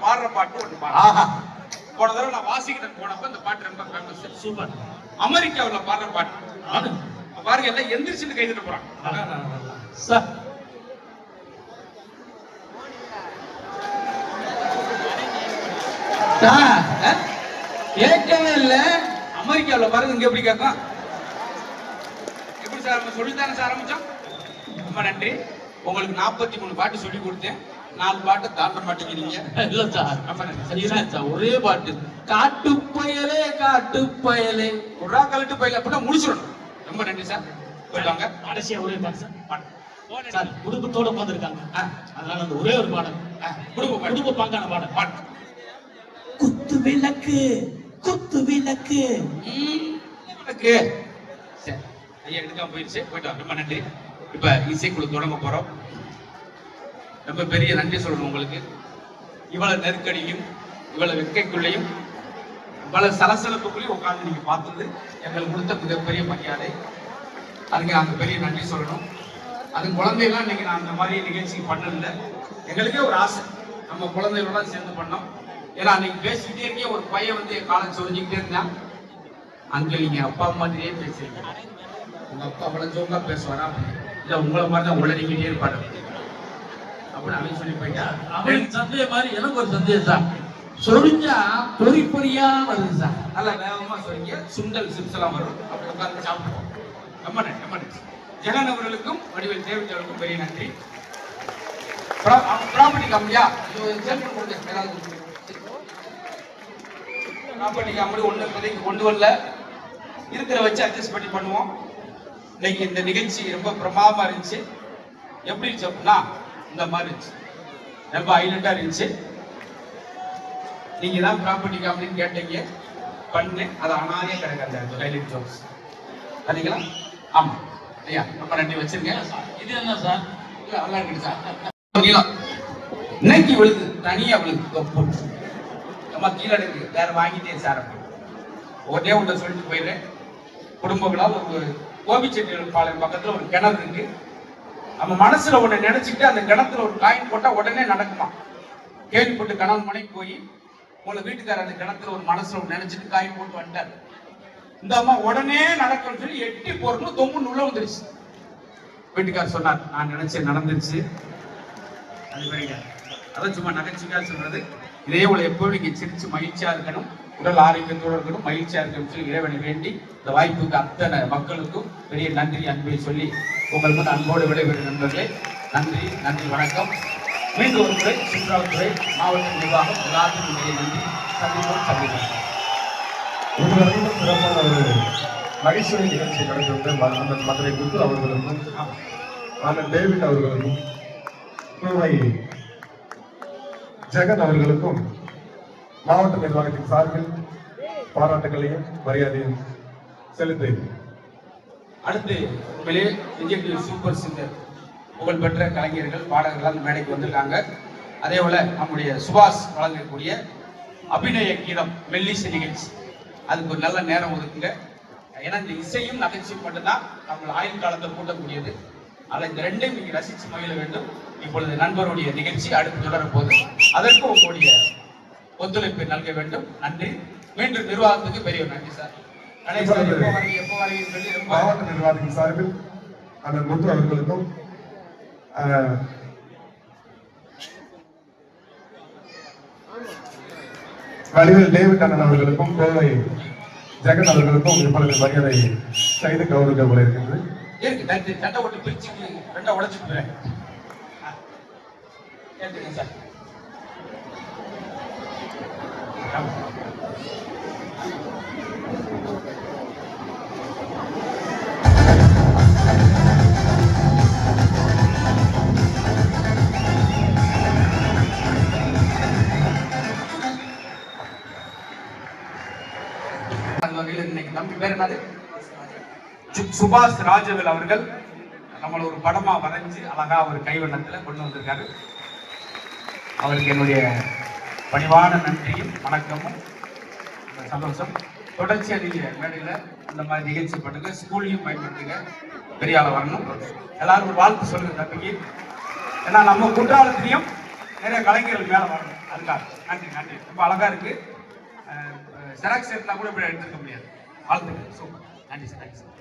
பாடுற பாட்டு ஒன்று பாடு. போன தடவை நான் வாசிக்கிட்ட போனப்ப இந்த பாட்டு ரொம்ப ஃபேமஸ். சூப்பர். அமெரிக்காவில் பாடுற பாட்டு பாருங்க, எல்லாம் எந்திரிச்சுட்டு கைதிட்டு போறாங்க. கேட்கவே இல்ல. அமெரிக்காவில் பாருங்க, இங்க எப்படி கேட்கும்? எப்படி சார் சொல்லித்தானே சார் ஆரம்பிச்சோம்? ரொம்ப நன்றி. உங்களுக்கு 43 பாட்டு சொல்லி கொடுத்தேன், 4 பாட்டு தாண்ட மாட்டேங்கிறீங்க. இல்ல சார், சார் ஒரே பாட்டு, காட்டு பயலே காட்டு பயலே ஒரு கலட்டு பயல அப்படின்னா முடிச்சிடணும். ரொம்ப நன்றி சார். போயிடுவாங்க. கடைசியா ஒரே பாட்டு சார். சார் குடும்பத்தோட உட்காந்துருக்காங்க, அதனால அந்த ஒரே ஒரு பாடல், குடும்ப பாங்கான பாடல். பாட்டு குத்து விளக்கு குத்து விளக்கு விளக்கு. சரி, ஐயா எடுக்காம போயிடுச்சு. போயிட்டு ரொம்ப நன்றி. இப்ப இசைக்குழு தொடங்க போறோம். ரொம்ப பெரிய நன்றி சொல்லணும் உங்களுக்கு. இவ்வளவு நெருக்கடியும் இவ்வளவு வெக்கைக்குள்ளையும் இவ்வளவு சலசலப்புக்குள்ளேயும் உட்கார்ந்து நீங்க பார்த்தது எங்களுக்கு கொடுத்த மிகப்பெரிய மரியாதை. அதுக்கு நாங்க பெரிய நன்றி சொல்லணும். அது குழந்தைகள்லாம் இன்னைக்கு நான் அந்த மாதிரி நிகழ்ச்சி பண்ணதில்லை. எங்களுக்கே ஒரு ஆசை, நம்ம குழந்தைகளோட சேர்ந்து பண்ணோம். ஏன்னா அன்னைக்கு பேசிக்கிட்டே இருக்கே ஒரு பையன் வந்து என் காலம் சொல்லிக்கிட்டே இருந்தான், அங்க நீங்க அப்பா மாதிரியே பேசுறீங்க, உங்க அப்பா வளர்ந்தவங்க பேசுவாரா? இல்ல உங்களை மாதிரி தான் உளறிக்கிட்டே இருப்பாரு அப்படின்னு அவன் சொல்லி போயிட்டா. அவனுக்கு சந்தேகம் மாதிரி எனக்கு ஒரு சந்தேகம் சார். சொரிஞ்சா பொறி பொறியா வருது சார். நல்லா வேகமா சொல்லிங்க, சுண்டல் சிப்ஸ்லாம் வரும், அப்படி உட்கார்ந்து சாப்பிடுவோம். ரொம்ப நன்றி, ரொம்ப நன்றி. ஜெகன் அவர்களுக்கும் வடிவேல் தேவர்களுக்கும் பெரிய நன்றி. ப்ராப்பர்ட்டி கம்பெனியா ப்ராப்பர்ட்டி கம்பெனி ஒன்று இப்போதைக்கு கொண்டு வரல, இருக்கிற வச்சு அட்ஜஸ்ட் பண்ணி பண்ணுவோம். இன்னைக்கு இந்த நிகழ்ச்சி ரொம்ப பிரமாதமா இருந்துச்சு. எப்படி இருந்துச்சு அப்படின்னா இந்த மாதிரி இருந்துச்சு, ரொம்ப ஹைலைட்டா இருந்துச்சு. நீங்க தான் ப்ராப்பர்ட்டி கம்பெனின்னு கேட்டீங்க, பண்ணேன். அது அனாதே கிடைக்காது அந்த ஹைலைட் ஜோக்ஸ். சரிங்களா? ஆமா ஐயா, ரொம்ப நன்றி. வச்சிருங்க. இது என்ன சார்? இல்ல நல்லா இருக்கு சார். இன்னைக்கு விழுது தனியா விழுது, நம்ம கீழே இருக்கு, வேற வாங்கிட்டே சார். ஒரே ஒன்றை சொல்லிட்டு போயிடுறேன். குடும்பங்களால் ஒரு கோபிச்செட்டி பாளையம் பக்கத்துல ஒரு கிணறு இருக்கு. நம்ம மனசுல ஒண்ணு நினைச்சுக்கிட்டு அந்த கிணத்துல ஒரு காயின் போட்டா உடனே நடக்குமா? கேள்விப்பட்டு கணவன் மனைவி போய் உங்களை வீட்டுக்காரர் அந்த கிணத்துல ஒரு மனசுல ஒண்ணு நினைச்சிட்டு காயின் போட்டு வந்துட்டார். இந்த அம்மா உடனே நடக்கணும்னு சொல்லி எட்டி போறணும், தொங்குன்னு உள்ள வந்துருச்சு. வீட்டுக்காரர் சொன்னார், நான் நினைச்சேன் நடந்துருச்சு. அதான் சும்மா நகைச்சுவையா சொல்றது. இதே போல எப்போதும் நீங்க சிரிச்சு மகிழ்ச்சியா இருக்கணும், உடல் ஆரோக்கியத்தோடு இருக்கணும், மகிழ்ச்சியா இருக்கணும் சொல்லி இறைவனை வேண்டி இந்த வாய்ப்புக்கு அத்தனை மக்களுக்கும் பெரிய நன்றி அன்பை சொல்லி உங்களுக்கு வந்து அன்போடு விடைபெறும் நண்பர்களே. நன்றி, நன்றி, வணக்கம். மீண்டும் ஒரு முறை சுற்றுலாத்துறை மாவட்ட நிர்வாகம் எல்லாத்துக்கும் பெரிய நன்றி. சந்திப்போம். சிறப்பான ஒரு நகைச்சுவை நிகழ்ச்சி நடத்திருந்த மதுரை குத்து அவர்களுக்கும் அண்ணன் டேவிட் அவர்களுக்கும் கோவை ஜெகன் அவர்களுக்கும் மாவட்ட நிர்வாகத்தின் சார்பில் பாராட்டுகளையும் மரியாதையும் செலுத்துகிறேன். அடுத்து உங்களே விஜய் சூப்பர் சிங்கர் புகழ்பெற்ற கலைஞர்கள் பாடகர்கள் அந்த மேடைக்கு வந்திருக்காங்க. அதே போல நம்முடைய சுபாஷ் வழங்கக்கூடிய அபிநய கீதம் மெல்லிசை நிகழ்ச்சி, அதுக்கு ஒரு நல்ல நேரம் ஒதுக்குங்க. ஏன்னா இந்த இசையும் நகைச்சுவை மட்டும்தான் நம்ம ஆயுள் காலத்தை கூட்டக்கூடியது. அதில் இந்த ரெண்டையும் நீங்க ரசிச்சு மகிழ வேண்டும். இப்பொழுது நண்பருடைய நிகழ்ச்சி அடுத்து தொடரும் போது அதற்கு உங்களுடைய ஒத்துழைப்பை நல்க வேண்டும். நன்றி. மீண்டும் நிர்வாகத்துக்கு பெரிய நன்றி சார். மாவட்ட நிர்வாகத்தின் சார்பில் அண்ணன் முத்து அவர்களுக்கும் வடிவேல் டேவிட் அண்ணன் அவர்களுக்கும் கோவை ஜெகன் அவர்களுக்கும் இப்பொழுது மரியாதை செய்து கௌரவிக்க போல இருக்கின்றது. சட்டை ஓட்டு பிரிச்சு ரெண்டா உடைச்சுட்டு சார். இன்னைக்கு தம்பி பேர் என்னது? சுபாஷ் ராஜவேல் அவர்கள் நம்மள ஒரு படமா வரைஞ்சு அழகா ஒரு கைவண்ணத்துல கொண்டு வந்திருக்காரு. அவருக்கு என்னுடைய பணிவான நன்றியும் வணக்கமும். சந்தோஷம். தொடர்ச்சியா நீங்க மேடையில இந்த மாதிரி நிகழ்ச்சி பண்ணுங்க, ஸ்கூல்லையும் பயன்படுத்துங்க, பெரிய ஆள வரணும். எல்லாரும் ஒரு வாழ்த்து சொல்லுங்க தம்பிக்கு. ஏன்னா நம்ம குற்றாலத்திலையும் நிறைய கலைஞர்கள் மேல வரணும். அதுக்காக நன்றி நன்றி, ரொம்ப அழகா இருக்கு. செராக்ஸ் எடுத்தா கூட இப்படி எடுத்துக்க முடியாது. வாழ்த்துக்கள், சூப்பர், நன்றி சார், நன்றி சார்.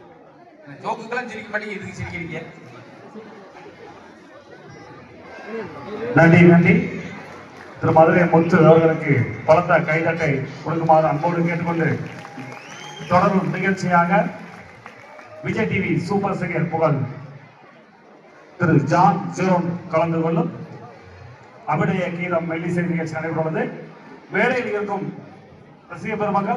ஜோக்குக்கெல்லாம் சிரிக்க மாட்டீங்க, எதுக்கு சிரிக்கிறீங்க? நன்றி நன்றி. திரு மதுரை முத்து அவர்களுக்கு பலத்த கைதட்டை கொடுக்குமாறு அன்போடு கேட்டுக்கொண்டு தொடரும் நிகழ்ச்சியாக விஜய் டிவி சூப்பர் சிங்கர் புகழ் திரு ஜான் ஜெரோன் கலந்து கொள்ளும் அபிநய கீதம் மெல்லிசை நிகழ்ச்சி நடைபெறுவது. வேலையில் இருக்கும் ரசிக பெருமக்கள்